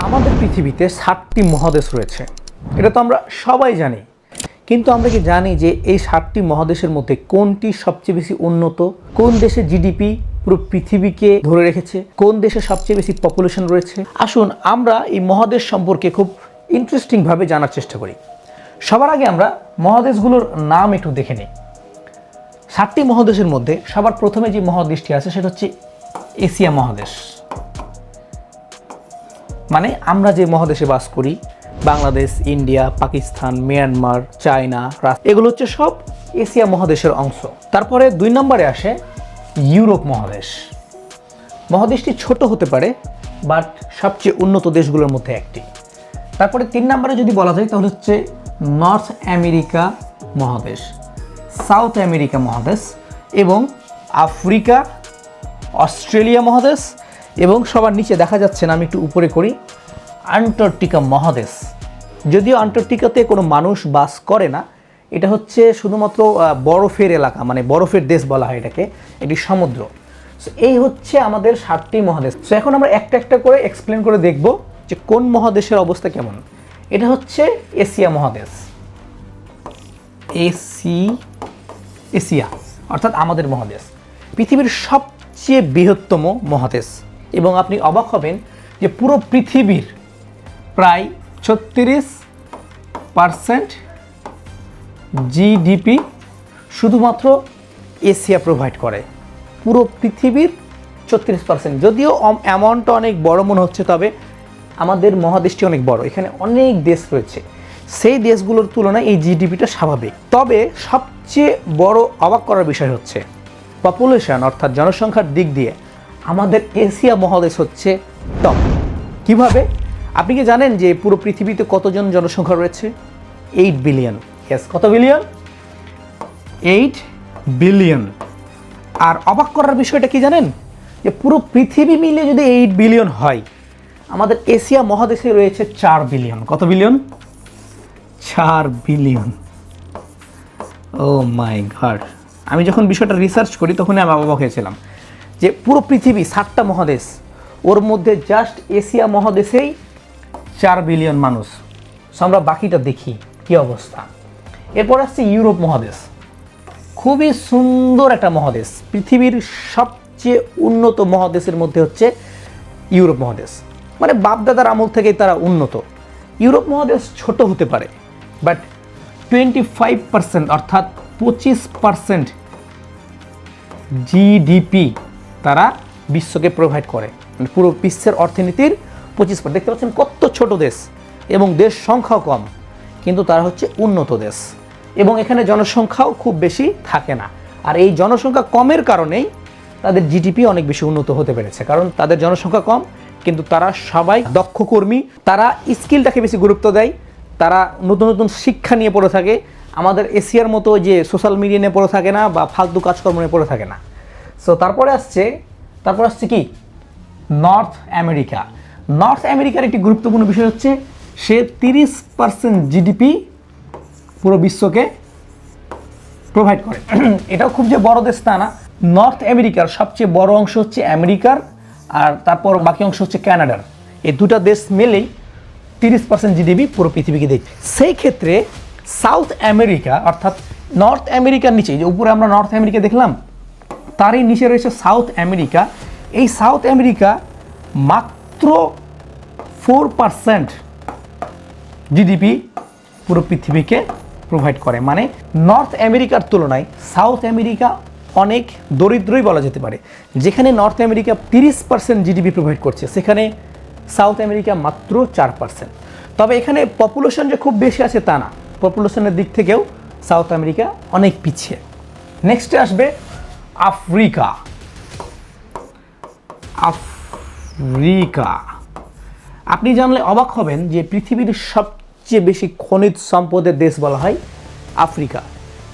আমাদের পৃথিবীতে 7টি মহাদেশ রয়েছে, এটা তো আমরা সবাই জানি। কিন্তু আমরা কি জানি যে এই 7টি মহাদেশের মধ্যে কোনটি সবচেয়ে বেশি উন্নত, কোন দেশের জিডিপি পুরো পৃথিবীকে ধরে রেখেছে, কোন দেশে সবচেয়ে বেশি পপুলেশন রয়েছে? আসুন আমরা এই মহাদেশ সম্পর্কে খুব ইন্টারেস্টিংভাবে জানার চেষ্টা করি। সবার আগে আমরা মহাদেশগুলোর নাম একটু দেখে নিই। 7টি মহাদেশের মধ্যে সবার প্রথমে যে মহাদেশটি আছে সেটা হচ্ছে এশিয়া মহাদেশ। মানে আমরা যে মহাদেশে বাস করি, Bangladesh, India, Pakistan, Myanmar, China, এগুলো হচ্ছে সব এশিয়া মহাদেশের অংশ। তারপরে 2 নম্বরে আসে ইউরোপ মহাদেশ। মহাদেশটি ছোট হতে পারে, বাট সবচেয়ে উন্নত দেশগুলোর মধ্যে একটি। তারপরে 3 নম্বরে যদি বলা যায় তাহলে হচ্ছে নর্থ আমেরিকা মহাদেশ, সাউথ আমেরিকা মহাদেশ, এবং আফ্রিকা, অস্ট্রেলিয়া মহাদেশ, এবং সবার নিচে দেখা যাচ্ছে না, আমি একটু উপরে করি, আন্টার্কটিকা মহাদেশ। যদিও আন্টার্কটিকাতে কোনো মানুষ বাস করে না, এটা হচ্ছে শুধুমাত্র বরফের এলাকা, মানে বরফের দেশ বলা হয় এটাকে, এটি সমুদ্র। সো এই হচ্ছে আমাদের 7টি মহাদেশ। সো এখন আমরা একটা একটা করে এক্সপ্লেন করে দেখব যে কোন মহাদেশের অবস্থা কেমন। এটা হচ্ছে এশিয়া মহাদেশ, এশিয়া অর্থাৎ আমাদের মহাদেশ, পৃথিবীর সবচেয়ে বৃহত্তম মহাদেশ। এবং আপনি অবাক হবেন যে পুরো পৃথিবীর প্রায় 36% জিডিপি শুধুমাত্র এশিয়া প্রোভাইড করে। পুরো পৃথিবীর 36%। যদিও অ্যামাউন্টটা অনেক বড় মনে হচ্ছে, তবে আমাদের মহাদেশটি অনেক বড়, এখানে অনেক দেশ রয়েছে, সেই দেশগুলোর তুলনায় এই জিডিপিটা স্বাভাবিক। তবে সবচেয়ে বড় অবাক করার বিষয় হচ্ছে পপুলেশন অর্থাৎ জনসংখ্যার দিক দিয়ে আমাদের এশিয়া মহাদেশ হচ্ছে টপ। কিভাবে? আপনি কি জানেন যে পুরো পৃথিবীতে কতজন জনসংখ্যা রয়েছে? 8 বিলিয়ন। ইয়েস, কত বিলিয়ন? 8 বিলিয়ন। আর অবাক করার বিষয়টা কি জানেন? যে পুরো পৃথিবী মিলে যদি 8 বিলিয়ন হয়, আমাদের এশিয়া মহাদেশে রয়েছে 4 বিলিয়ন। কত বিলিয়ন? 4 বিলিয়ন। ও মাই গড! আমি যখন বিষয়টা রিসার্চ করি তখনই আমি অবাক হয়েছিলাম যে পুরো পৃথিবী 7টা মহাদেশ, ওর মধ্যে জাস্ট এশিয়া মহাদেশেই 4 বিলিয়ন মানুষ। সো আমরা বাকিটা দেখি কি অবস্থা। এরপর আসছে ইউরোপ মহাদেশ। খুবই সুন্দর একটা মহাদেশ, পৃথিবীর সবচেয়ে উন্নত মহাদেশের মধ্যে হচ্ছে ইউরোপ মহাদেশ। মানে বাপদাদার আমল থেকেই তারা উন্নত। ইউরোপ মহাদেশ ছোট হতে পারে, বাট 25% অর্থাৎ 25% জিডিপি তারা বিশ্বকে প্রোভাইড করে। মানে পুরো বিশ্বের অর্থনীতির 25%। দেখতে পাচ্ছেন কত ছোট দেশ, এবং দেশ সংখ্যাও কম, কিন্তু তারা হচ্ছে উন্নত দেশ, এবং এখানে জনসংখ্যাও খুব বেশি থাকে না। আর এই জনসংখ্যা কমের কারণেই তাদের জিডিপি অনেক বেশি উন্নত হতে পেরেছে, কারণ তাদের জনসংখ্যা কম কিন্তু তারা সবাই দক্ষ কর্মী, তারা স্কিলটাকে বেশি গুরুত্ব দেয়, তারা নতুন নতুন শিক্ষা নিয়ে পড়ে থাকে। আমাদের এশিয়ার মতো যে সোশ্যাল মিডিয়া নিয়ে পড়ে থাকে না, বা ফালতু কাজকর্ম নিয়ে পড়ে থাকে না। সো তারপরে আসছে কি নর্থ আমেরিকা। নর্থ আমেরিকার একটি গুরুত্বপূর্ণ বিষয় হচ্ছে সে 30% জিডিপি পুরো বিশ্বকে প্রোভাইড করে। এটাও খুব যে বড় দেশ তা না। নর্থ আমেরিকার সবচেয়ে বড় অংশ হচ্ছে আমেরিকার, আর তারপর বাকি অংশ হচ্ছে কানাডার। এই দুটা দেশ মিলেই 30% জিডিপি পুরো পৃথিবীকে দেয়। সেই ক্ষেত্রে সাউথ আমেরিকা অর্থাৎ নর্থ আমেরিকার নিচে, যে উপরে আমরা নর্থ আমেরিকা দেখলাম, তারই নিচে রয়েছে সাউথ আমেরিকা। এই সাউথ আমেরিকা মাত্র 4% জিডিপি পুরো পৃথিবীকে প্রোভাইড করে। মানে নর্থ আমেরিকার তুলনায় সাউথ আমেরিকা অনেক দরিদ্রই বলা যেতে পারে। যেখানে নর্থ আমেরিকা 30% জিডিপি প্রোভাইড করছে, সেখানে সাউথ আমেরিকা মাত্র 4%। তবে এখানে পপুলেশন যে খুব বেশি আছে তা না, পপুলেশনের দিক থেকেও সাউথ আমেরিকা অনেক পিছিয়ে। নেক্সটে আসবে আফ্রিকা। আপনি জানলে অবাক হবেন যে পৃথিবীর সবচেয়ে বেশি খনিজ সম্পদের দেশ বলা হয় আফ্রিকা।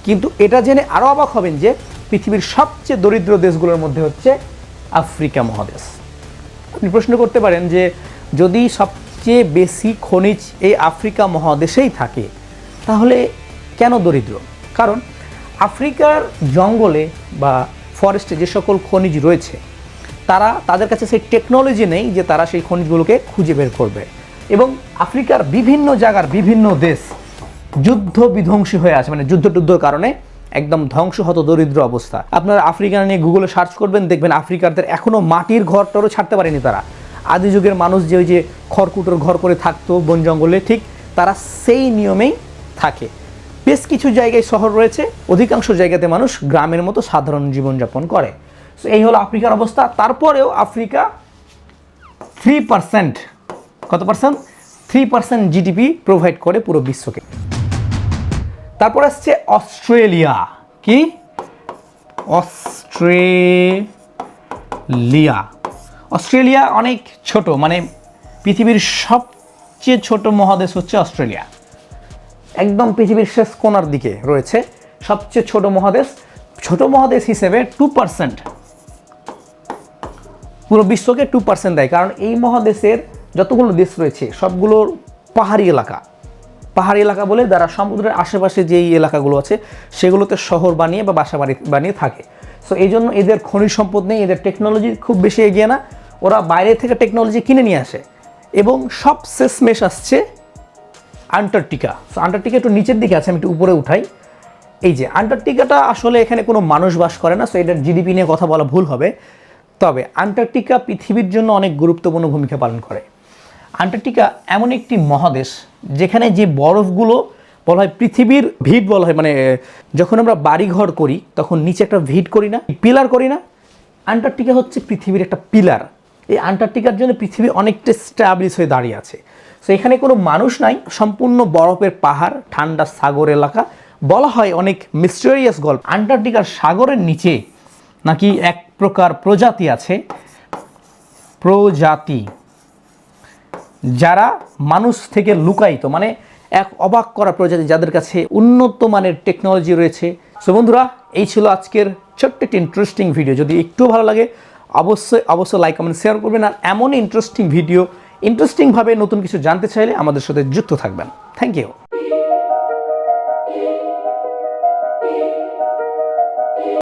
কিন্তু এটা জেনে আরও অবাক হবেন যে পৃথিবীর সবচেয়ে দরিদ্র দেশগুলোর মধ্যে হচ্ছে আফ্রিকা মহাদেশ। আপনি প্রশ্ন করতে পারেন যে যদি সবচেয়ে বেশি খনিজ এই আফ্রিকা মহাদেশেই থাকে, তাহলে কেন দরিদ্র? কারণ আফ্রিকার জঙ্গলে বা ফরেস্টে যে সকল খনিজ রয়েছে, তাদের কাছে সেই টেকনোলজি নেই যে তারা সেই খনিজগুলোকে খুঁজে বের করবে। এবং আফ্রিকার বিভিন্ন জায়গার বিভিন্ন দেশ যুদ্ধ বিধ্বংসী হয়ে আছে, মানে যুদ্ধের কারণে একদম ধ্বংসহত দরিদ্র অবস্থা। আপনারা আফ্রিকা নিয়ে গুগলে সার্চ করবেন, দেখবেন আফ্রিকারদের এখনও মাটির ঘরটারও ছাড়তে পারেনি তারা। আদি যুগের মানুষ যে ওই যে খড়কুটোর ঘর করে থাকতো বন জঙ্গলে, ঠিক তারা সেই নিয়মেই থাকে। বেশ কিছু জায়গায় শহর রয়েছে, অধিকাংশ জায়গাতে মানুষ গ্রামের মতো সাধারণ জীবনযাপন করে। সো এই হলো আফ্রিকার অবস্থা। তারপরেও আফ্রিকা 3%, কত পার্সেন্ট? 3% জিডিপি প্রোভাইড করে পুরো বিশ্বকে। তারপর আসছে অস্ট্রেলিয়া। কি? অস্ট্রেলিয়া অনেক ছোট, মানে পৃথিবীর সবচেয়ে ছোট মহাদেশ হচ্ছে অস্ট্রেলিয়া। একদম পৃথিবীর শেষ কোণার দিকে রয়েছে সবচেয়ে ছোট মহাদেশ। ছোট মহাদেশ হিসেবে 2%, পুরো বিশ্বকে 2% দেয়, কারণ এই মহাদেশের যতগুলো দেশ রয়েছে সবগুলোর পাহাড়ি এলাকা বলে যারা সমুদ্রের আশেপাশে যেই এলাকাগুলো আছে সেগুলোতে শহর বানিয়ে বা বাসা বানিয়ে থাকে। সো এই জন্য এদের খনিজ সম্পদ নেই, এদের টেকনোলজি খুব বেশি এগিয়ে না, ওরা বাইরে থেকে টেকনোলজি কিনে নিয়ে আসে। এবং সব শেষমেশ আসছে আন্টার্কটিকা। সো আন্টার্কটিকা একটু নিচের দিকে আছে, আমি একটু উপরে উঠাই। এই যে আন্টার্কটিকাটা, আসলে এখানে কোনো মানুষ বাস করে না, সো এটার জিডিপি নিয়ে কথা বলা ভুল হবে। তবে আন্টার্কটিকা পৃথিবীর জন্য অনেক গুরুত্বপূর্ণ ভূমিকা পালন করে। আন্টার্কটিকা এমন একটি মহাদেশ যেখানে যে বরফগুলো বলা হয় পৃথিবীর ভিট বলা হয়, মানে যখন আমরা বাড়িঘর করি তখন নিচে একটা ভিট করি না, পিলার করি না, আন্টার্কটিকা হচ্ছে পৃথিবীর একটা পিলার। এই আন্টার্কটিকার জন্য পৃথিবী অনেকটা স্ট্যাবলিশ হয়ে দাঁড়িয়ে আছে। সো এখানে কোনো মানুষ নাই, সম্পূর্ণ বরফের পাহাড়, ঠান্ডা সাগর এলাকা। বলা হয় অনেক মিস্টেরিয়াস গল্প, আন্টার্কটিকার সাগরের নিচে নাকি এক প্রকার প্রজাতি আছে, যারা মানুষ থেকে লুকায়িত, মানে এক অবাক করা প্রজাতি, যাদের কাছে উন্নত মানের টেকনোলজি রয়েছে। সো বন্ধুরা, এই ছিল আজকের ছোট্ট একটি ইন্টারেস্টিং ভিডিও। যদি একটু ভালো লাগে অবশ্যই লাইক কমেন্ট শেয়ার করবেন। আর এমন ইন্টারেস্টিংভাবে নতুন কিছু জানতে চাইলে আমাদের সাথে যুক্ত থাকবেন। Thank you.